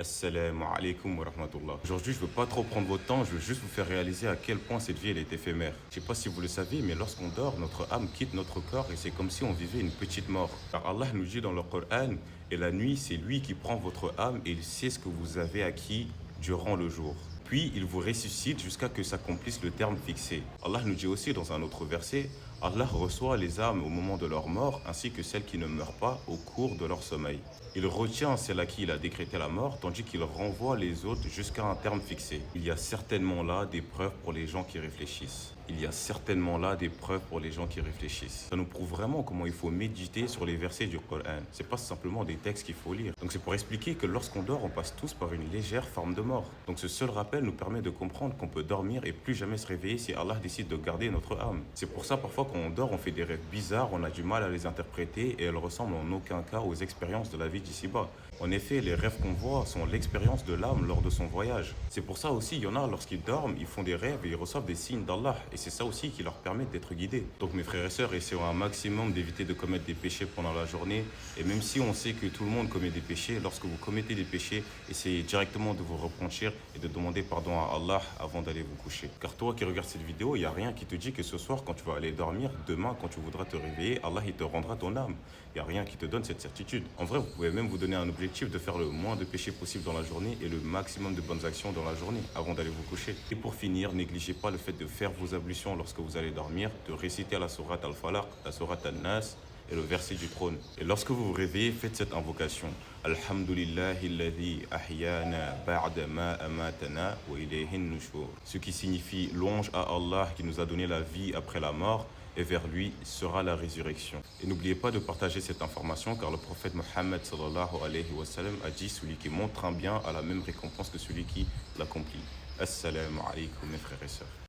Assalamu alaikum wa rahmatullah. Aujourd'hui, je veux pas trop prendre votre temps, je veux juste vous faire réaliser à quel point cette vie elle est éphémère. Je sais pas si vous le savez, mais lorsqu'on dort, notre âme quitte notre corps et c'est comme si on vivait une petite mort. Car Allah nous dit dans le Coran, et la nuit, c'est lui qui prend votre âme et il sait ce que vous avez acquis durant le jour. Puis il vous ressuscite jusqu'à que s'accomplisse le terme fixé. Allah nous dit aussi dans un autre verset, Allah reçoit les âmes au moment de leur mort ainsi que celles qui ne meurent pas au cours de leur sommeil. Il retient celle à qui il a décrété la mort tandis qu'il renvoie les autres jusqu'à un terme fixé. Il y a certainement là des preuves pour les gens qui réfléchissent. Il y a certainement là des preuves pour les gens qui réfléchissent. Ça nous prouve vraiment comment il faut méditer sur les versets du Coran. C'est pas simplement des textes qu'il faut lire. Donc c'est pour expliquer que lorsqu'on dort, on passe tous par une légère forme de mort. Donc ce seul rappel nous permet de comprendre qu'on peut dormir et plus jamais se réveiller si Allah décide de garder notre âme. C'est pour ça parfois quand on dort, on fait des rêves bizarres, on a du mal à les interpréter et elles ressemblent en aucun cas aux expériences de la vie d'ici-bas. En effet, les rêves qu'on voit sont l'expérience de l'âme lors de son voyage. C'est pour ça aussi, il y en a, lorsqu'ils dorment, ils font des rêves et ils reçoivent des signes d'Allah. Et c'est ça aussi qui leur permet d'être guidés. Donc mes frères et sœurs, essayons un maximum d'éviter de commettre des péchés pendant la journée. Et même si on sait que tout le monde commet des péchés, lorsque vous commettez des péchés, essayez directement de vous repentir et de demander pardon à Allah avant d'aller vous coucher. Car toi qui regardes cette vidéo, il n'y a rien qui te dit que ce soir, quand tu vas aller dormir, demain, quand tu voudras te réveiller, Allah il te rendra ton âme. Il n'y a rien qui te donne cette certitude. En vrai, vous pouvez même vous donner un objectif de faire le moins de péchés possible dans la journée et le maximum de bonnes actions dans la journée avant d'aller vous coucher. Et pour finir, négligez pas le fait de faire vos ablutions lorsque vous allez dormir, de réciter la sourate Al-Falaq, la sourate Al-Nas et le verset du trône. Et lorsque vous vous réveillez, faites cette invocation. Alhamdulillahi alladhi ahyana ba'da ma amatana wa ilayhin nushur. Ce qui signifie louange à Allah qui nous a donné la vie après la mort et vers lui sera la résurrection. Et n'oubliez pas de partager cette information car le prophète Mohammed sallallahu alayhi wa sallam a dit celui qui montre un bien a la même récompense que celui qui l'accomplit. Assalamu alaikum mes frères et sœurs.